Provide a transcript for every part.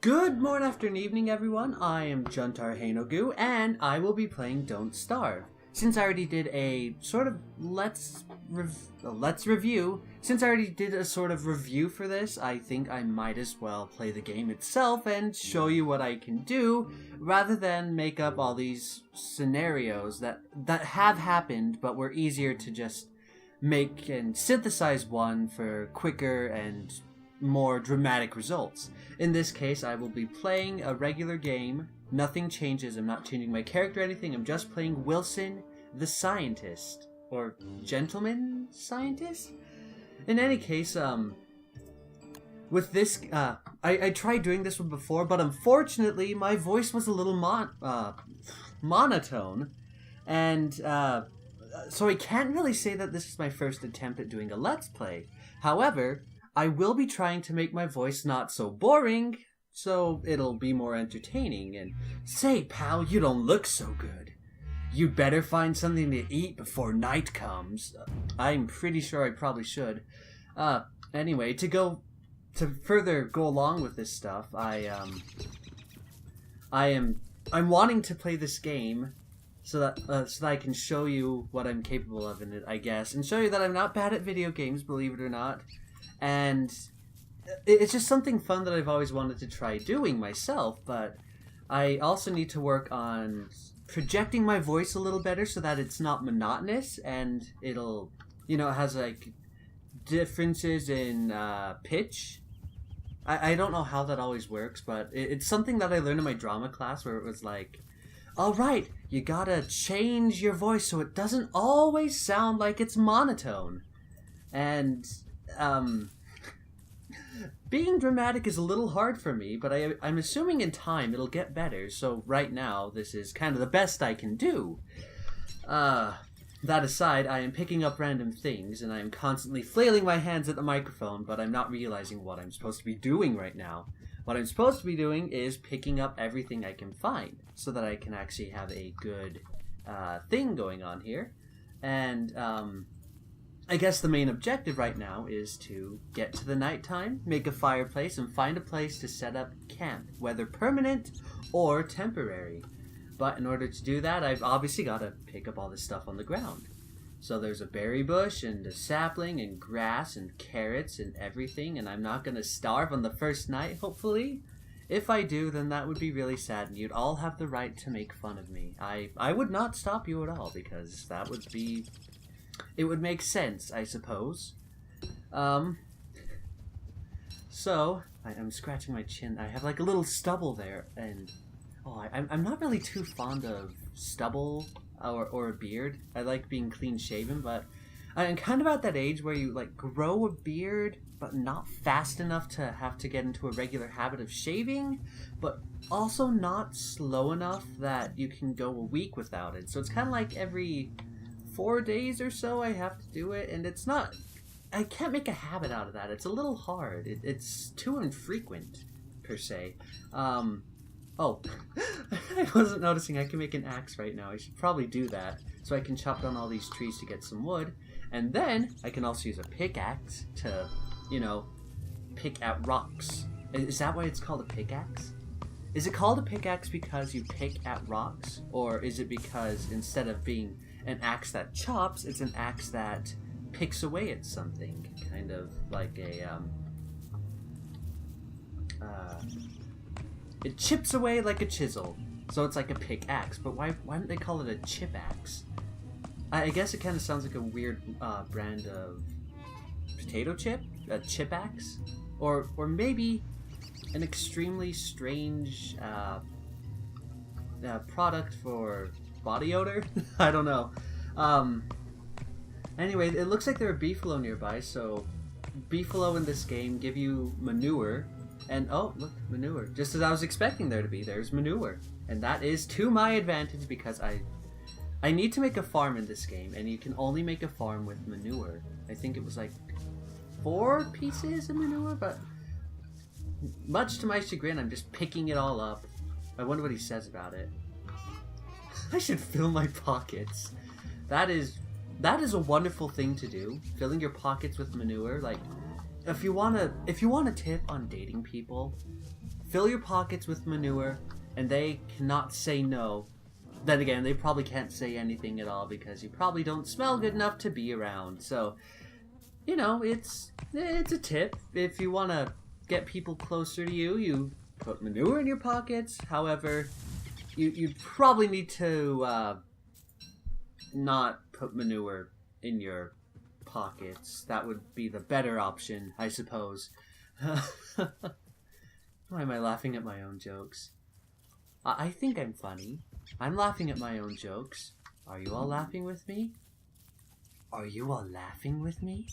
Good morning, afternoon, evening, everyone. I am Juntar Hainogu, and I will be playing Don't Starve. Since I already did a sort of let's review, since I already did a sort of review for this, I think I might as well play the game itself and show you what I can do, rather than make up all these scenarios that have happened, but were easier to just make and synthesize one for quicker and more dramatic results. In this case, I will be playing a regular game. Nothing changes. I'm not changing my character or anything. I'm just playing Wilson the Scientist. Or Gentleman Scientist? In any case, with this, I tried doing this one before, but unfortunately, my voice was a little monotone. And, so I can't really say that this is my first attempt at doing a Let's Play. However, I will be trying to make my voice not so boring, so it'll be more entertaining. And say, pal, you don't look so good. You'd better find something to eat before night comes. I'm pretty sure I probably should. Anyway, to further go along with this stuff, I'm wanting to play this game so that I can show you what I'm capable of in it, I guess, and show you that I'm not bad at video games, believe it or not. And it's just something fun that I've always wanted to try doing myself, but I also need to work on projecting my voice a little better so that it's not monotonous and it'll, it has like differences in pitch. I don't know how that always works, but it's something that I learned in my drama class where it was like, all right, you gotta change your voice so it doesn't always sound like it's monotone. And being dramatic is a little hard for me, but I'm assuming in time it'll get better, so right now this is kind of the best I can do. That aside, I am picking up random things, and I am constantly flailing my hands at the microphone, but I'm not realizing what I'm supposed to be doing right now. What I'm supposed to be doing is picking up everything I can find, so that I can actually have a good thing going on here. And I guess the main objective right now is to get to the nighttime, make a fireplace, and find a place to set up camp, whether permanent or temporary. But in order to do that, I've obviously got to pick up all this stuff on the ground. So there's a berry bush and a sapling and grass and carrots and everything, and I'm not going to starve on the first night, hopefully. If I do, then that would be really sad, and you'd all have the right to make fun of me. I would not stop you at all, because that would be... It would make sense, I suppose. So, I'm scratching my chin. I have like a little stubble there, and I'm not really too fond of stubble or a beard. I like being clean shaven, but I'm kind of at that age where you like grow a beard, but not fast enough to have to get into a regular habit of shaving, but also not slow enough that you can go a week without it. So it's kind of like every 4 days or so I have to do it, and it's not... I can't make a habit out of that. It's a little hard. It's too infrequent, per se. Oh, I wasn't noticing I can make an axe right now. I should probably do that, so I can chop down all these trees to get some wood, and then I can also use a pickaxe to, pick at rocks. Is that why it's called a pickaxe? Is it called a pickaxe because you pick at rocks, or is it because instead of being an axe that chops, it's an axe that picks away at something, kind of like it chips away like a chisel, so it's like a pickaxe. But why don't they call it a chip axe? I guess it kind of sounds like a weird brand of potato chip, a chip axe, or maybe an extremely strange product for body odor? I don't know. Anyway, it looks like there are beefalo nearby, so beefalo in this game give you manure, and oh, look, manure. Just as I was expecting there to be, there's manure. And that is to my advantage because I need to make a farm in this game, and you can only make a farm with manure. I think it was like 4 pieces of manure, but much to my chagrin, I'm just picking it all up. I wonder what he says about it. I should fill my pockets. That is a wonderful thing to do. Filling your pockets with manure. Like, if you want a tip on dating people, fill your pockets with manure, and they cannot say no. Then again, they probably can't say anything at all because you probably don't smell good enough to be around. So, you know, it's a tip. If you want to get people closer to you, you put manure in your pockets. However, you probably need to not put manure in your pockets. That would be the better option, I suppose. Why am I laughing at my own jokes? I think I'm funny. I'm laughing at my own jokes. Are you all laughing with me? Are you all laughing with me?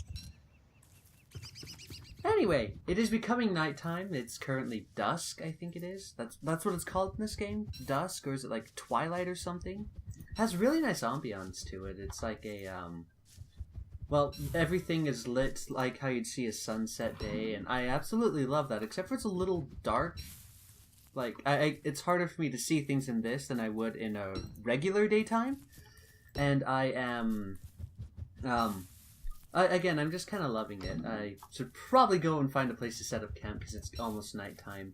Anyway, it is becoming nighttime. It's currently dusk, I think it is. That's what it's called in this game? Dusk, or is it like twilight or something? It has really nice ambiance to it. It's like a, well, everything is lit like how you'd see a sunset day, and I absolutely love that, except for it's a little dark. Like, it's harder for me to see things in this than I would in a regular daytime. And I am, again, I'm just kind of loving it. I should probably go and find a place to set up camp because it's almost nighttime.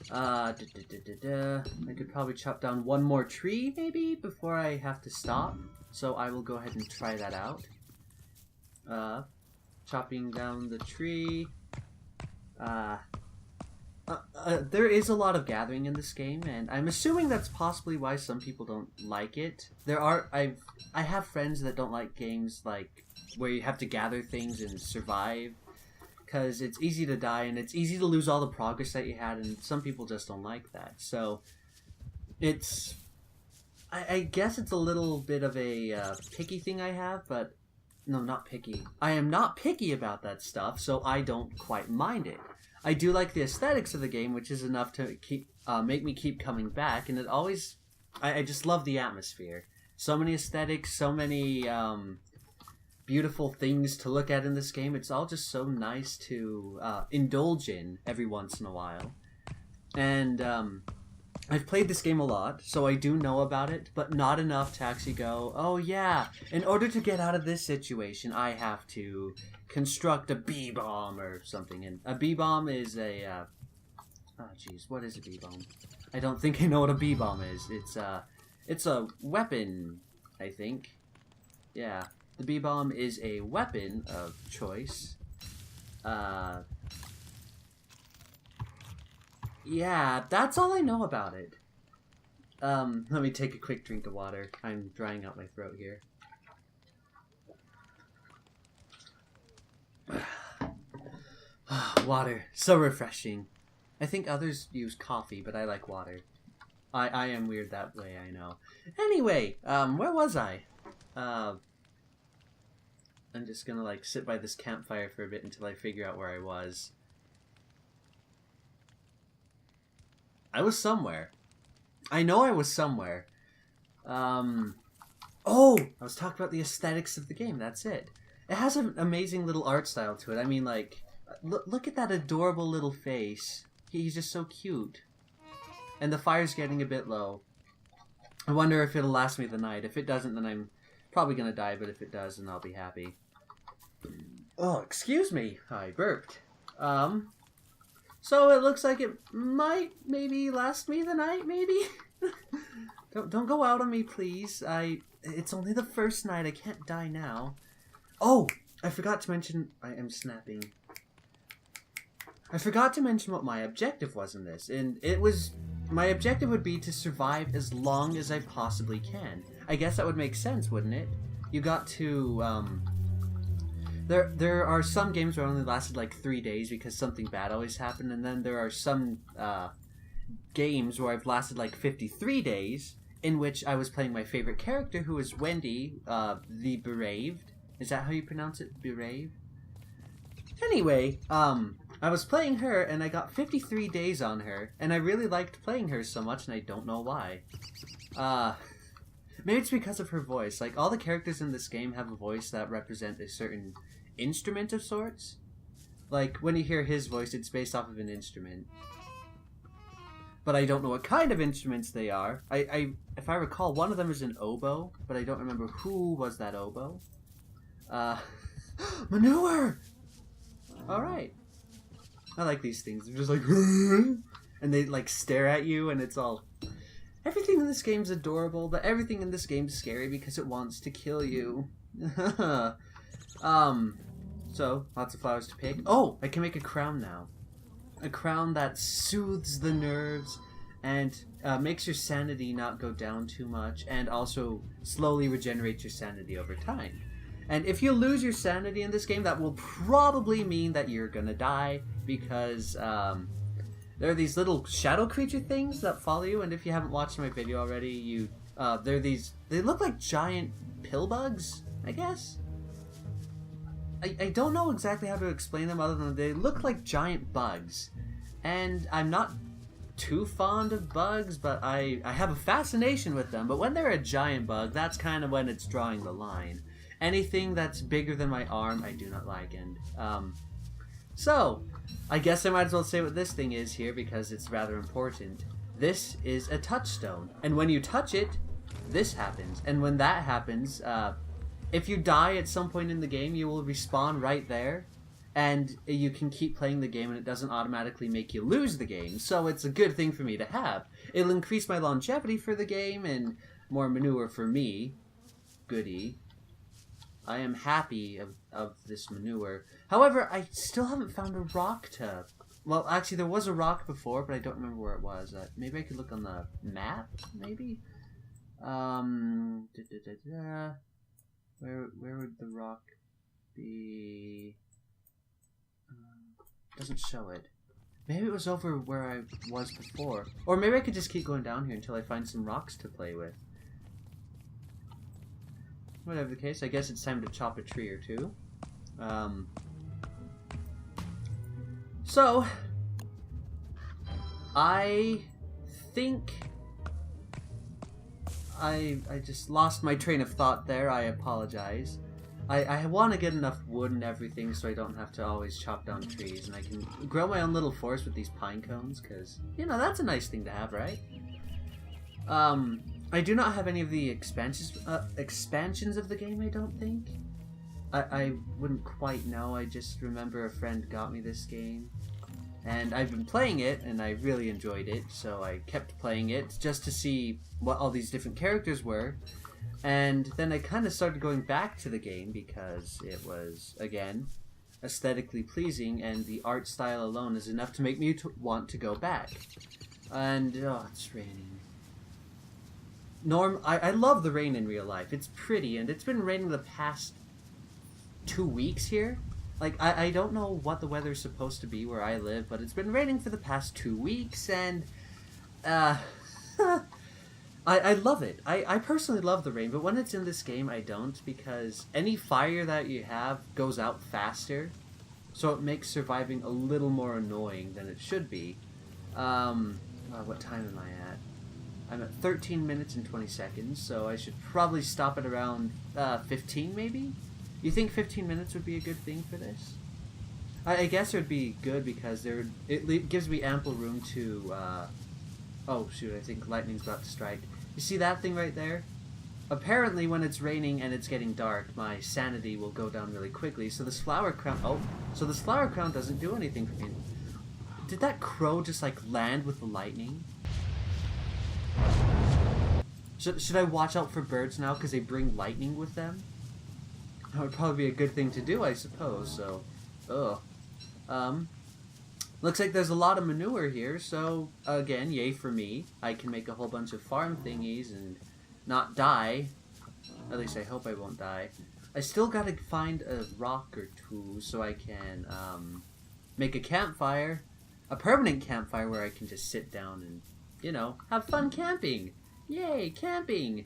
I could probably chop down one more tree, maybe, before I have to stop. So I will go ahead and try that out. Chopping down the tree. There is a lot of gathering in this game, and I'm assuming that's possibly why some people don't like it. I have friends that don't like games like where you have to gather things and survive, because it's easy to die and it's easy to lose all the progress that you had, and some people just don't like that. So it's, I guess it's a little bit of a picky thing I have, but no, not picky. I am not picky about that stuff, so I don't quite mind it. I do like the aesthetics of the game, which is enough to make me keep coming back, and it always, I just love the atmosphere. So many aesthetics, so many beautiful things to look at in this game. It's all just so nice to indulge in every once in a while. And I've played this game a lot, so I do know about it, but not enough to actually go, oh yeah, in order to get out of this situation, I have to construct a bee-bomb or something. And a bee-bomb is a, oh jeez, what is a bee-bomb? I don't think I know what a bee-bomb is. It's a weapon, I think. Yeah, the bee-bomb is a weapon of choice. Yeah, that's all I know about it. Let me take a quick drink of water. I'm drying out my throat here. Water. So refreshing. I think others use coffee, but I like water. I am weird that way, I know. Anyway, where was I? I'm just gonna, like, sit by this campfire for a bit until I figure out where I was. I was somewhere. I know I was somewhere. Oh! I was talking about the aesthetics of the game, that's it. It has an amazing little art style to it. I mean, like, look at that adorable little face. He's just so cute. And the fire's getting a bit low. I wonder if it'll last me the night. If it doesn't, then I'm probably gonna die, but if it does, then I'll be happy. Oh, excuse me. I burped. So it looks like it might maybe last me the night, maybe? Don't go out on me, please. It's only the first night. I can't die now. Oh, I forgot to mention... I am snapping. I forgot to mention what my objective was in this, and it was... My objective would be to survive as long as I possibly can. I guess that would make sense, wouldn't it? You got to, There are some games where it only lasted like 3 days because something bad always happened, and then there are some games where I've lasted like 53 days, in which I was playing my favorite character, who is Wendy, the Beraved. Is that how you pronounce it? Beraved? Anyway, I was playing her, and I got 53 days on her, and I really liked playing her so much, and I don't know why. Maybe it's because of her voice. Like, all the characters in this game have a voice that represent a certain instrument of sorts. Like, when you hear his voice, it's based off of an instrument. But I don't know what kind of instruments they are. If I recall, one of them is an oboe, but I don't remember who was that oboe. Manure! Alright. I like these things. They're just like... and they like stare at you, and it's all. Everything in this game's adorable, but everything in this game's scary because it wants to kill you. So lots of flowers to pick. Oh, I can make a crown now. A crown that soothes the nerves and makes your sanity not go down too much, and also slowly regenerates your sanity over time. And if you lose your sanity in this game, that will probably mean that you're gonna die, because there are these little shadow creature things that follow you, and if you haven't watched my video already, they look like giant pill bugs, I guess? I don't know exactly how to explain them other than they look like giant bugs. And I'm not too fond of bugs, but I have a fascination with them. But when they're a giant bug, that's kind of when it's drawing the line. Anything that's bigger than my arm, I do not like. And so, I guess I might as well say what this thing is here because it's rather important. This is a touchstone. And when you touch it, this happens. And when that happens, if you die at some point in the game, you will respawn right there, and you can keep playing the game, and it doesn't automatically make you lose the game, so it's a good thing for me to have. It'll increase my longevity for the game, and more manure for me. Goody. I am happy of this manure. However, I still haven't found a rock to... Well, actually, there was a rock before, but I don't remember where it was. Maybe I could look on the map, maybe? Where would the rock be? Doesn't show it. Maybe it was over where I was before. Or maybe I could just keep going down here until I find some rocks to play with. Whatever the case, I guess it's time to chop a tree or two. So, I think... I just lost my train of thought there. I apologize. I want to get enough wood and everything so I don't have to always chop down trees, and I can grow my own little forest with these pine cones, because, you know, that's a nice thing to have, right? I do not have any of the expansions of the game, I don't think. I wouldn't quite know. I just remember a friend got me this game. And I've been playing it, and I really enjoyed it, so I kept playing it just to see what all these different characters were. And then I kind of started going back to the game because it was, again, aesthetically pleasing, and the art style alone is enough to make me want to go back. And, oh, it's raining. I love the rain in real life. It's pretty, and it's been raining the past 2 weeks here. Like, I don't know what the weather's supposed to be where I live, but it's been raining for the past 2 weeks, and, I love it. I personally love the rain, but when it's in this game, I don't, because any fire that you have goes out faster, so it makes surviving a little more annoying than it should be. What time am I at? I'm at 13 minutes and 20 seconds, so I should probably stop at around 15, maybe? You think 15 minutes would be a good thing for this? I guess it would be good because it gives me ample room to... oh, shoot, I think lightning's about to strike. You see that thing right there? Apparently, when it's raining and it's getting dark, my sanity will go down really quickly, so this flower crown... Oh, so this flower crown doesn't do anything for me. Did that crow just, like, land with the lightning? Should I watch out for birds now because they bring lightning with them? That would probably be a good thing to do, I suppose, so... Ugh. Looks like there's a lot of manure here, so, again, yay for me. I can make a whole bunch of farm thingies and not die. At least I hope I won't die. I still gotta find a rock or two so I can, make a campfire. A permanent campfire where I can just sit down and, you know, have fun camping. Yay, camping!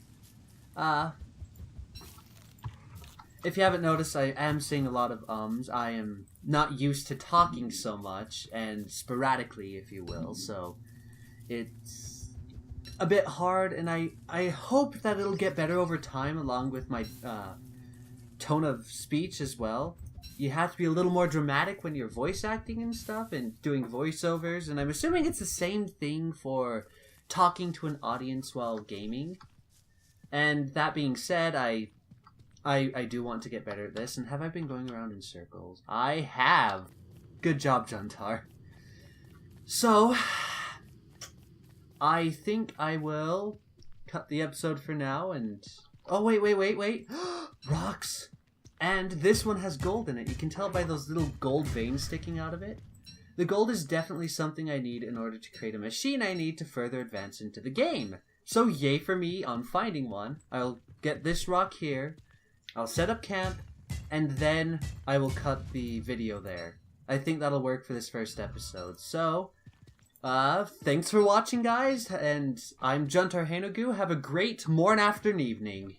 If you haven't noticed, I am saying a lot of ums. I am not used to talking so much, and sporadically, if you will, so it's a bit hard, and I hope that it'll get better over time, along with my tone of speech as well. You have to be a little more dramatic when you're voice acting and stuff, and doing voiceovers, and I'm assuming it's the same thing for talking to an audience while gaming. And that being said, I do want to get better at this, and have I been going around in circles? I have! Good job, Juntar. So, I think I will cut the episode for now and... Oh, wait. Rocks! And this one has gold in it. You can tell by those little gold veins sticking out of it. The gold is definitely something I need in order to create a machine I need to further advance into the game. So yay for me on finding one. I'll get this rock here. I'll set up camp. And then I will cut the video there. I think that'll work for this first episode. So, thanks for watching, guys. And I'm Juntar Hainogu. Have a great morn, afternoon, evening.